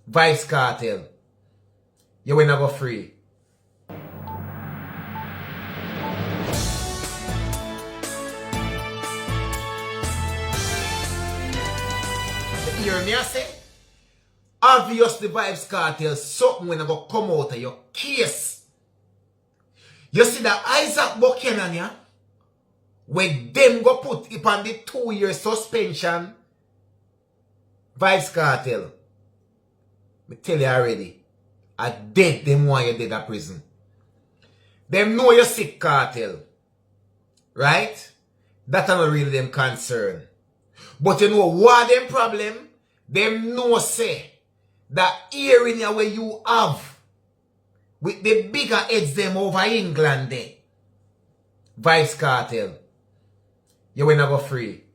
Vybez Kartel. You will not go free. You hear me I say? Obviously Vybez Kartel something when I go come out of your case. You see that Isat Buchanan, yeah? When them go put it on the 2-year suspension, Vybez Kartel, me tell you already, I dead them want you dead at prison. Them know you sick, Kartel. Right? That's not really them concern. But you know what them problem? Them know say that hearing you where you have with the bigger heads them over England there. Vybez Kartel. You will not go free.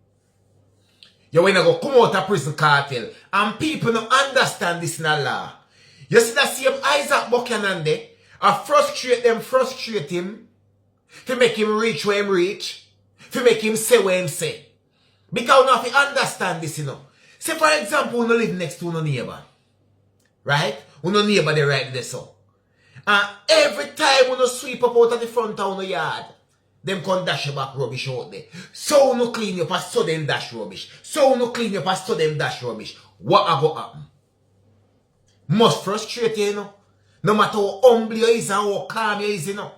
You will not go come out of prison, Kartel. And people don't understand this in the law. You see that same Isat Buchanan there, I frustrate him, to make him reach where him reach, to make him say what him say. Because now if you understand this, you know. Say for example, you live next to your neighbor. Right? Your neighbor they right there so. And every time you sweep up out of the front of your yard, them can dash back rubbish out there. So you clean up and so them dash rubbish. So you clean up and so them dash rubbish. What a go happen? Must frustrate you, you know. No matter how humble you is and how calm you is, you know.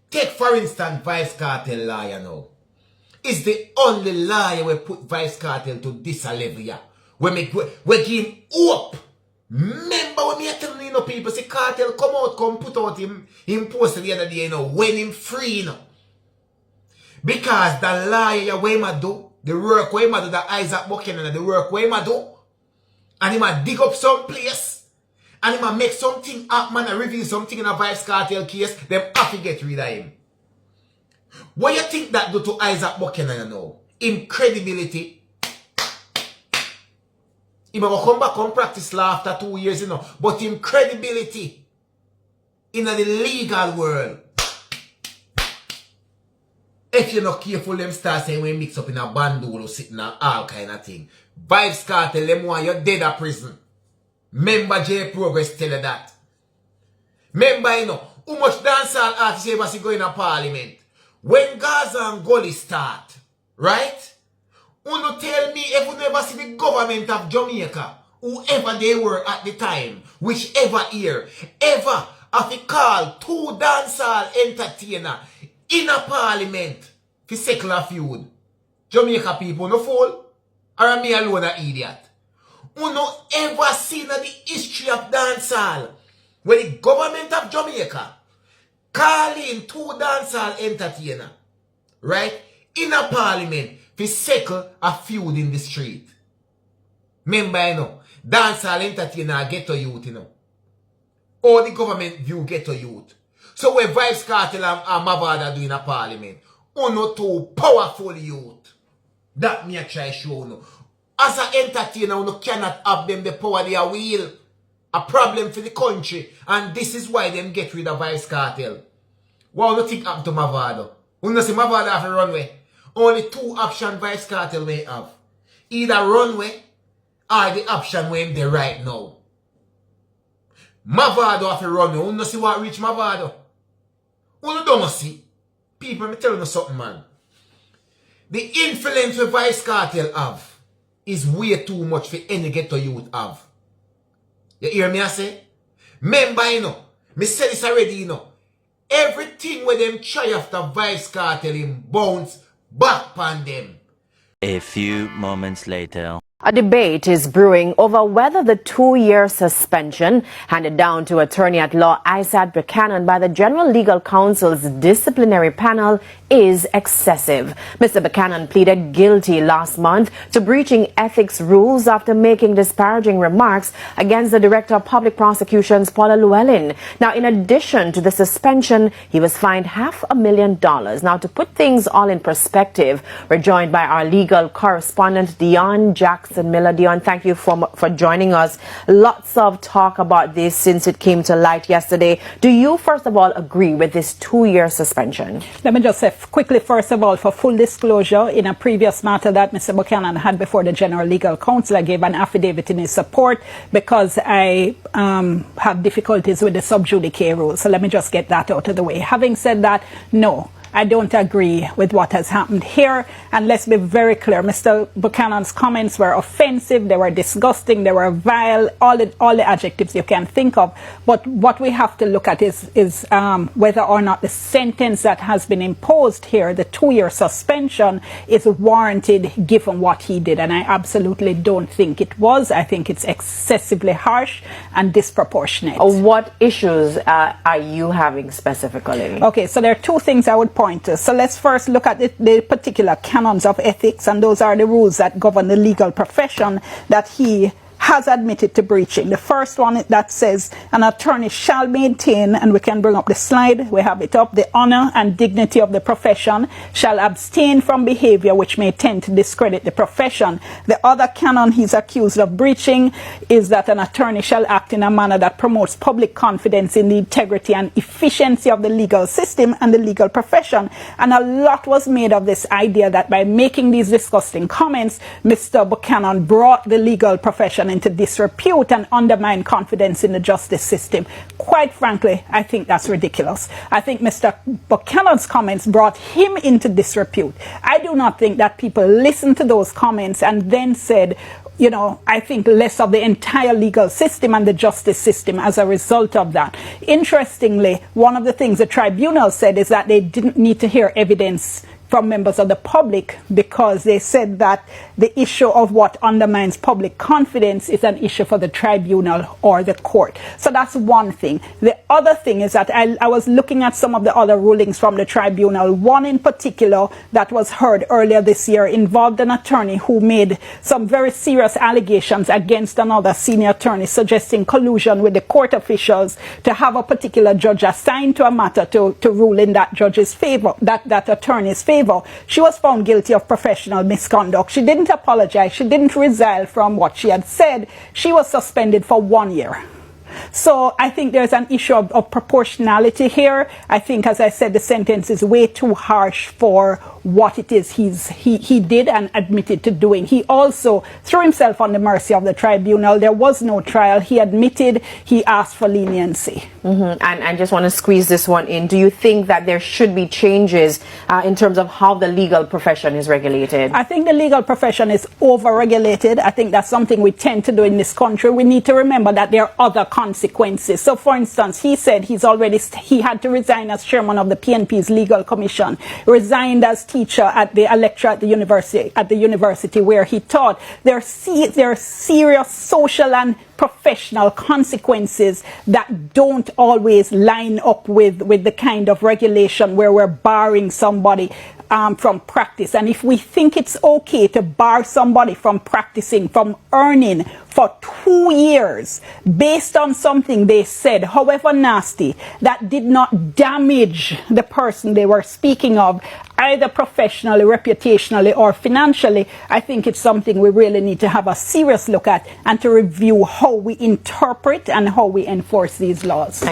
Take for instance Vybez Kartel law, you know. It's the only liar we put Vybez Kartel to this level, yeah. We give him hope. Remember when me telling you know, people say Kartel come out, come put out him post the other day, you know, when him free, you know. Because the liar way ma do, the work way ma do, the Isat Buchanan, the work way ma do, and he ma dig up some place, and he ma make something up, man, and reveal something in a Vybez Kartel case, them have to get rid of him. What you think that do to Isat Buchanan, you know? Incredibility. He may come back and practice law after 2 years, you know, but incredibility in the legal world. If you're not careful, them start saying we mix up in a bandol or sitting and all kind of thing. Vybez Kartel, them want you dead at prison. Member J Progress tell you that. Remember, you know, how much dancehall artists ever see go in a parliament? When Gaza and Gully start, right? Uno tell me if you never see the government of Jamaica, whoever they were at the time, whichever year, ever have to call 2 dancehall entertainer in a parliament for secular feud. Jamaica people no fool? Or am me alone an idiot? Uno ever seen the history of dancehall when the government of Jamaica calling 2 dancehall entertainer, right, in a parliament to settle a feud in the street. Remember, you know, dancehall entertainer get to youth, you know. All the government view get to youth. So when Vybez Kartel and Mavada do in a parliament, uno 2 powerful youth. That me I try show you. As an entertainer, uno cannot have them the power they are will. A problem for the country. And this is why them get rid of Vybez Kartel. What do you think happened to Mavado? You see Mavado have a runway. Only 2 options Vybez Kartel may have. Either runway or the option where they right now. Mavado have a runway. You see what reach Mavado? You don't see. People, me tell you something, man. The influence that Vybez Kartel have is way too much for any ghetto youth have. You hear me I say? Remember, you know, me said this already, you know. Everything where them try after Vybez Kartel him bounce back on them. A few moments later. A debate is brewing over whether the 2-year suspension handed down to attorney-at-law Isat Buchanan by the General Legal Counsel's disciplinary panel is excessive. Mr. Buchanan pleaded guilty last month to breaching ethics rules after making disparaging remarks against the Director of Public Prosecutions, Paula Llewellyn. Now, in addition to the suspension, he was fined $500,000. Now, to put things all in perspective, we're joined by our legal correspondent, Dion Jackson. and Miller. Dion, thank you for joining us. Lots of talk about this since it came to light yesterday. Do you, first of all, agree with this 2-year suspension? Let me just say quickly, first of all, for full disclosure, in a previous matter that Mr. Buchanan had before the General Legal Counsel, I gave an affidavit in his support because I have difficulties with the sub judice rule. So let me just get that out of the way. Having said that, no, I don't agree with what has happened here. And let's be very clear, Mr. Buchanan's comments were offensive, they were disgusting, they were vile, all the adjectives you can think of. But what we have to look at is whether or not the sentence that has been imposed here, the 2-year suspension, is warranted given what he did. And I absolutely don't think it was. I think it's excessively harsh and disproportionate. What issues are you having specifically? Okay, so there are two things I would point to. So let's first look at the particular canons of ethics, and those are the rules that govern the legal profession that he has admitted to breaching. The first one that says an attorney shall maintain, and we can bring up the slide, we have it up, the honor and dignity of the profession, shall abstain from behavior which may tend to discredit the profession. The other canon he's accused of breaching is that an attorney shall act in a manner that promotes public confidence in the integrity and efficiency of the legal system and the legal profession. And a lot was made of this idea that by making these disgusting comments, Mr. Buchanan brought the legal profession into disrepute and undermine confidence in the justice system. Quite frankly, I think that's ridiculous. I think Mr. Buchanan's comments brought him into disrepute. I do not think that people listened to those comments and then said, you know, I think less of the entire legal system and the justice system as a result of that. Interestingly, one of the things the tribunal said is that they didn't need to hear evidence from members of the public because they said that the issue of what undermines public confidence is an issue for the tribunal or the court. So that's one thing. The other thing is that I was looking at some of the other rulings from the tribunal. One in particular that was heard earlier this year involved an attorney who made some very serious allegations against another senior attorney, suggesting collusion with the court officials to have a particular judge assigned to a matter to rule in that judge's favor, that attorney's favor. She was found guilty of professional misconduct. She didn't apologize. She didn't resile from what she had said. She was suspended for 1 year. So I think there's an issue of proportionality here. I think, as I said, the sentence is way too harsh for what it is he did and admitted to doing. He also threw himself on the mercy of the tribunal. There was no trial. He admitted he asked for leniency. And I just want to squeeze this one in. Do you think that there should be changes in terms of how the legal profession is regulated? I think the legal profession is over-regulated. I think that's something we tend to do in this country. We need to remember that there are other consequences. So, for instance, he said he had to resign as chairman of the PNP's legal commission, resigned as teacher at a lecturer at the university where he taught. There are serious social and professional consequences that don't always line up with the kind of regulation where we're barring somebody from practice. And if we think it's okay to bar somebody from practicing, from earning for 2 years based on something they said, however nasty, that did not damage the person they were speaking of, either professionally, reputationally, or financially, I think it's something we really need to have a serious look at and to review how we interpret and how we enforce these laws.